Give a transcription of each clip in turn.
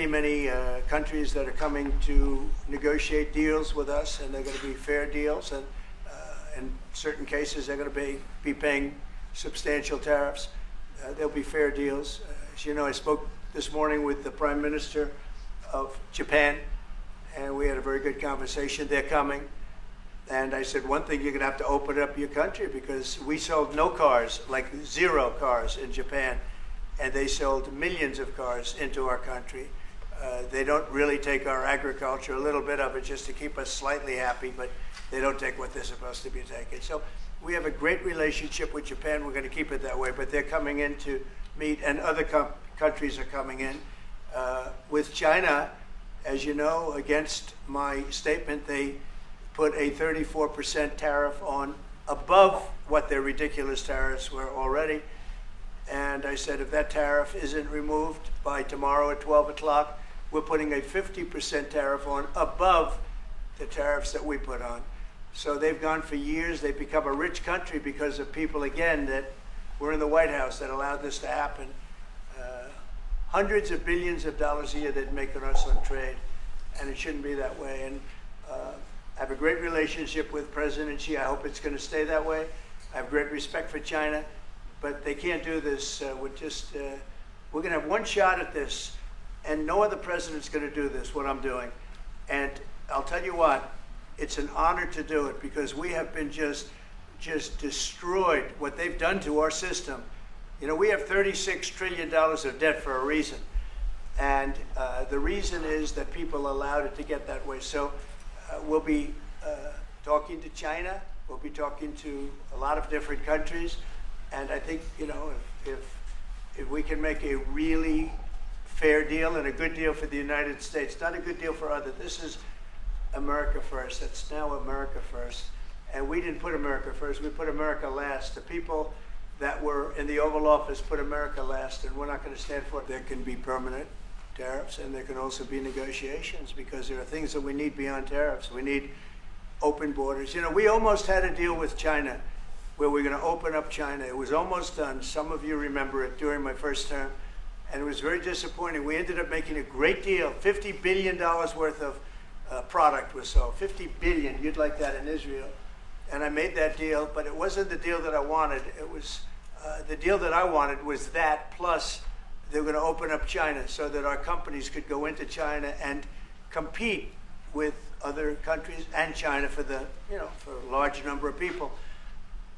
many countries that are coming to negotiate deals with us, and they're going to be fair deals, and in certain cases they're going to be paying substantial tariffs. There'll be fair deals. As you know, I spoke this morning with the Prime Minister of Japan, and we had a very good conversation. They're coming. And I said, one thing, you're going to have to open up your country, because we sold no cars, like 0 cars in Japan, and they sold millions of cars into our country. They don't really take our agriculture, a little bit of it just to keep us slightly happy, but they don't take what they're supposed to be taking. So we have a great relationship with Japan. We're going to keep it that way, but they're coming in to meet, and other countries are coming in. With China, as you know, against my statement, they put a 34% tariff on above what their ridiculous tariffs were already. And I said, if that tariff isn't removed by tomorrow at 12 o'clock, we're putting a 50% tariff on above the tariffs that we put on. So they've gone for years. They've become a rich country because of people, again, that were in the White House that allowed this to happen. Hundreds of billions of dollars a year they'd make on us on trade, and it shouldn't be that way. And I have a great relationship with President Xi. I hope it's going to stay that way. I have great respect for China, but they can't do this with just, we're going to have one shot at this, and no other president's going to do this, what I'm doing. And I'll tell you what, it's an honor to do it, because we have been just destroyed, what they've done to our system. You know, we have $36 trillion of debt for a reason. And the reason is that people allowed it to get that way. So we'll be talking to China. We'll be talking to a lot of different countries. And I think, you know, if we can make a really fair deal and a good deal for the United States, not a good deal for others. This is America first. It's now America first. And we didn't put America first. We put America last. The people that were in the Oval Office put America last, and we're not going to stand for it. There can be permanent tariffs, and there can also be negotiations, because there are things that we need beyond tariffs. We need open borders. You know, we almost had a deal with China where we're going to open up China. It was almost done. Some of you remember it during my first term, and it was very disappointing. We ended up making a great deal. $50 billion worth of product was sold. $50 billion. You'd like that in Israel. And I made that deal, but it wasn't the deal that I wanted. It was the deal that I wanted was that, plus they were going to open up China so that our companies could go into China and compete with other countries and China for the, you know, for a large number of people.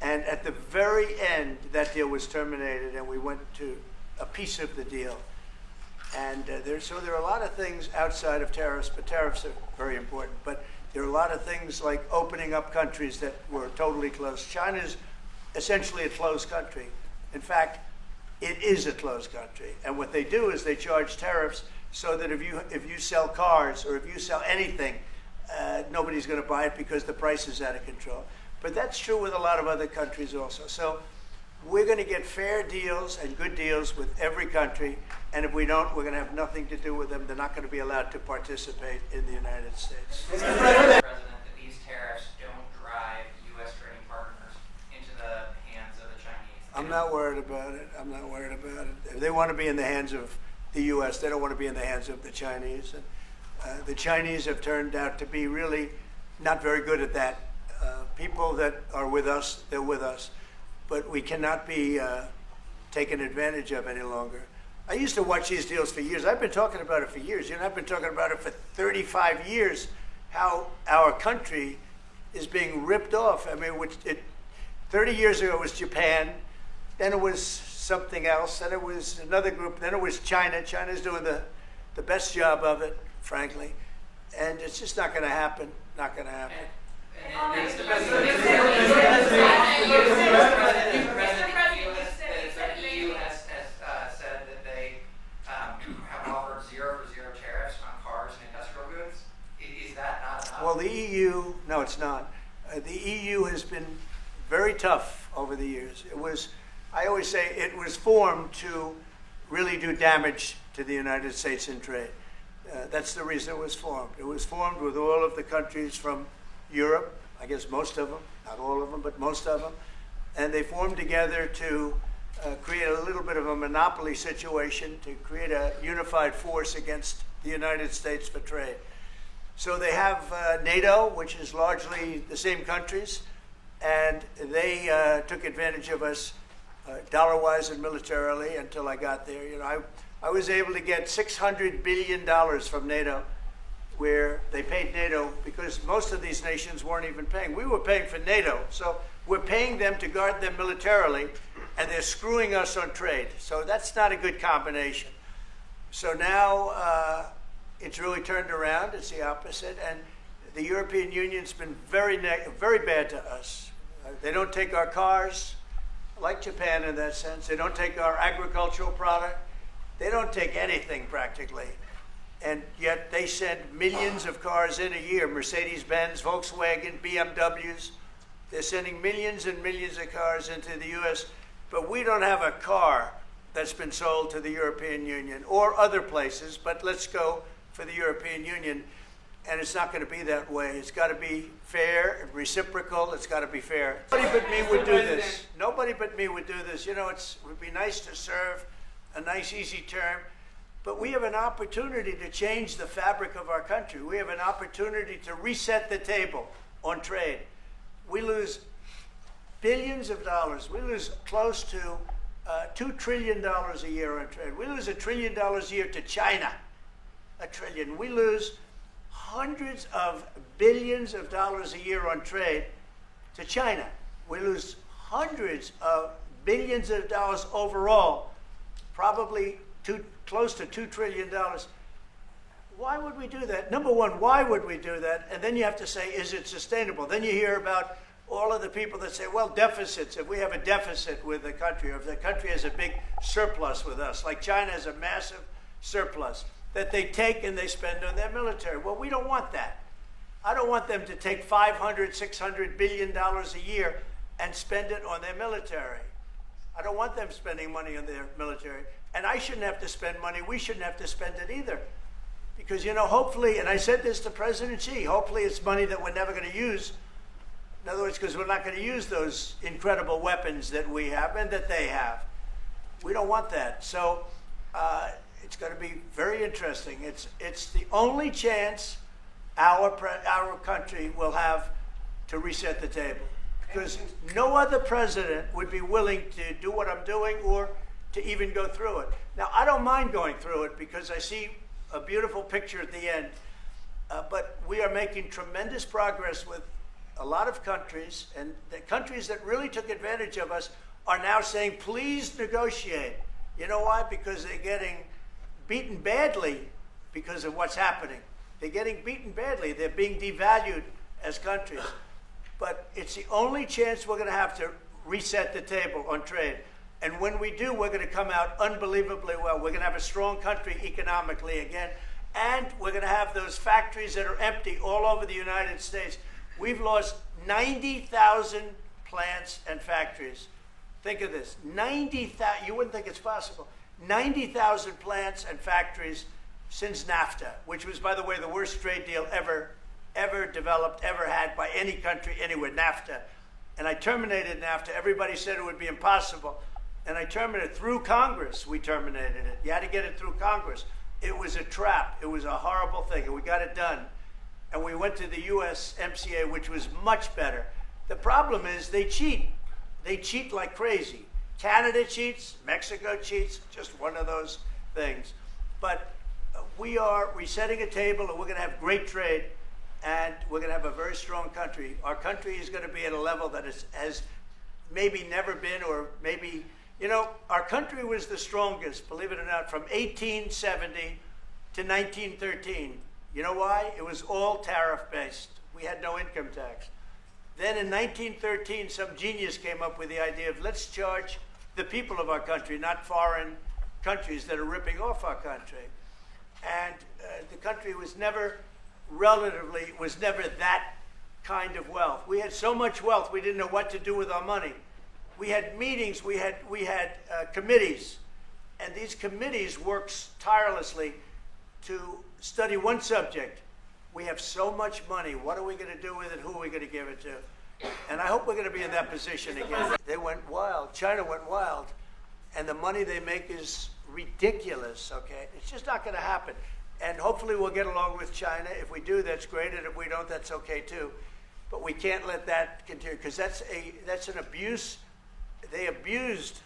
And at the very end, that deal was terminated, and we went to a piece of the deal. And so there are a lot of things outside of tariffs, but tariffs are very important. But there are a lot of things like opening up countries that were totally closed. China's essentially a closed country. In fact, it is a closed country. And what they do is they charge tariffs so that if you sell cars or if you sell anything, nobody's going to buy it because the price is out of control. But that's true with a lot of other countries also. So we're going to get fair deals and good deals with every country. And if we don't, we're going to have nothing to do with them. They're not going to be allowed to participate in the United States. Mr. President, that these tariffs don't drive U.S. trading partners into the hands of the Chinese. I'm not worried about it. I'm not worried about it. If they want to be in the hands of the U.S., they don't want to be in the hands of the Chinese. And the Chinese have turned out to be really not very good at that. People that are with us, they're with us. But we cannot be taken advantage of any longer. I used to watch these deals for years. I've been talking about it for years. You know, I've been talking about it for 35 years, how our country is being ripped off. I mean, 30 years ago it was Japan, then it was something else, then it was another group, then it was China. China's doing the best job of it, frankly. And it's just not going to happen. Not going to happen. Mr. President, the EU has said that they have offered 0 for 0 tariffs on cars and industrial goods. Is that not enough? Well, the EU, no, it's not. The EU has been very tough over the years. It was, I always say, it was formed to really do damage to the United States in trade. That's the reason it was formed. It was formed with all of the countries from Europe, I guess most of them, not all of them, but most of them. And they formed together to create a little bit of a monopoly situation, to create a unified force against the United States for trade. So they have NATO, which is largely the same countries, and they took advantage of us dollar-wise and militarily until I got there. You know, I was able to get $600 billion from NATO, where they paid NATO because most of these nations weren't even paying. We were paying for NATO, so we're paying them to guard them militarily, and they're screwing us on trade. So that's not a good combination. So now it's really turned around. It's the opposite, and the European Union's been very bad to us. They don't take our cars, like Japan in that sense. They don't take our agricultural product. They don't take anything practically. And yet they send millions of cars in a year, Mercedes-Benz, Volkswagen, BMWs. They're sending millions and millions of cars into the US, but we don't have a car that's been sold to the European Union or other places, but let's go for the European Union. And it's not going to be that way. It's got to be fair, reciprocal. It's got to be fair. Nobody but me would do this. Nobody but me would do this. You know, it would be nice to serve a nice, easy term. But we have an opportunity to change the fabric of our country. We have an opportunity to reset the table on trade. We lose billions of dollars. We lose close to $2 trillion a year on trade. We lose $1 trillion a year to China. $1 trillion. We lose hundreds of billions of dollars a year on trade to China. We lose hundreds of billions of dollars overall, probably close to $2 trillion. Why would we do that? Number one, why would we do that? And then you have to say, is it sustainable? Then you hear about all of the people that say, well, deficits. If we have a deficit with the country, or if the country has a big surplus with us, like China has a massive surplus, that they take and they spend on their military. Well, we don't want that. I don't want them to take $500, $600 billion a year and spend it on their military. I don't want them spending money on their military. And I shouldn't have to spend money. We shouldn't have to spend it either. Because, you know, hopefully, and I said this to President Xi, hopefully it's money that we're never going to use. In other words, because we're not going to use those incredible weapons that we have and that they have. We don't want that. So it's going to be very interesting. It's the only chance our country will have to reset the table. Because no other president would be willing to do what I'm doing or to even go through it. Now, I don't mind going through it because I see a beautiful picture at the end. But we are making tremendous progress with a lot of countries, and the countries that really took advantage of us are now saying, please negotiate. You know why? Because they're getting beaten badly because of what's happening. They're getting beaten badly. They're being devalued as countries. But it's the only chance we're going to have to reset the table on trade. And when we do, we're going to come out unbelievably well. We're going to have a strong country economically again. And we're going to have those factories that are empty all over the United States. We've lost 90,000 plants and factories. Think of this, 90,000, you wouldn't think it's possible. 90,000 plants and factories since NAFTA, which was, by the way, the worst trade deal ever developed, ever had by any country anywhere, NAFTA. And I terminated NAFTA. Everybody said it would be impossible. And I terminated it through Congress. We terminated it. You had to get it through Congress. It was a trap. It was a horrible thing. And we got it done. And we went to the USMCA, which was much better. The problem is they cheat. They cheat like crazy. Canada cheats. Mexico cheats. Just one of those things. But we are resetting a table, and we're going to have great trade. And we're going to have a very strong country. Our country is going to be at a level that has maybe never been, or maybe, you know, our country was the strongest, believe it or not, from 1870 to 1913. You know why? It was all tariff-based. We had no income tax. Then in 1913, some genius came up with the idea of let's charge the people of our country, not foreign countries that are ripping off our country. And the country was never that kind of wealth. We had so much wealth, we didn't know what to do with our money. We had meetings, we had committees, and these committees worked tirelessly to study one subject. We have so much money. What are we going to do with it? Who are we going to give it to? And I hope we're going to be in that position again. They went wild. China went wild. And the money they make is ridiculous, okay? It's just not going to happen. And hopefully we'll get along with China. If we do, that's great, and if we don't, that's okay too. But we can't let that continue, because that's an abuse. They abused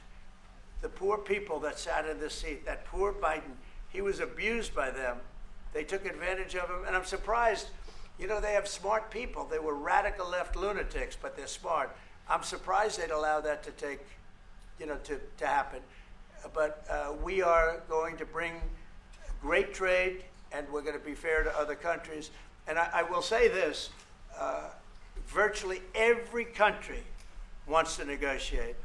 the poor people that sat in the seat. That poor Biden, he was abused by them. They took advantage of him, and I'm surprised. You know, they have smart people. They were radical left lunatics, but they're smart. I'm surprised they'd allow that to take, to happen. But we are going to bring great trade, and we're going to be fair to other countries. And I will say this, virtually every country wants to negotiate.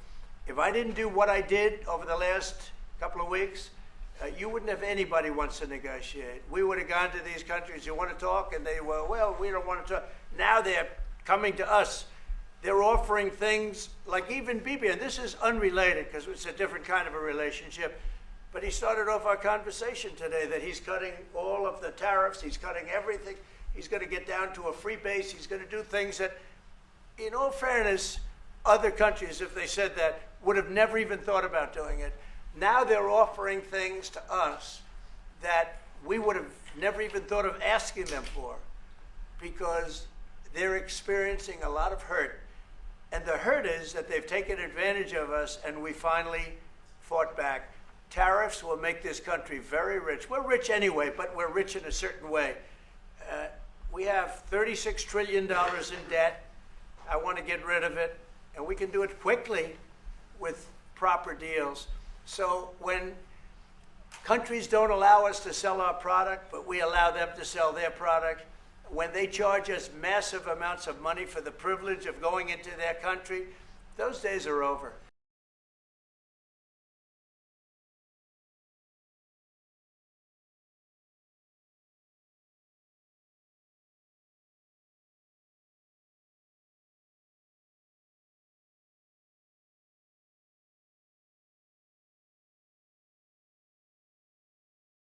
If I didn't do what I did over the last couple of weeks, you wouldn't have anybody wants to negotiate. We would have gone to these countries, you want to talk? And they were, well, we don't want to talk. Now they're coming to us. They're offering things like even Bibi, and this is unrelated because it's a different kind of a relationship, but he started off our conversation today that he's cutting all of the tariffs, he's cutting everything, he's going to get down to a free base, he's going to do things that, in all fairness, other countries, if they said that, would have never even thought about doing it. Now they're offering things to us that we would have never even thought of asking them for, because they're experiencing a lot of hurt. And the hurt is that they've taken advantage of us, and we finally fought back. Tariffs will make this country very rich. We're rich anyway, but we're rich in a certain way. We have $36 trillion in debt. I want to get rid of it, and we can do it quickly with proper deals. So when countries don't allow us to sell our product, but we allow them to sell their product, when they charge us massive amounts of money for the privilege of going into their country, those days are over.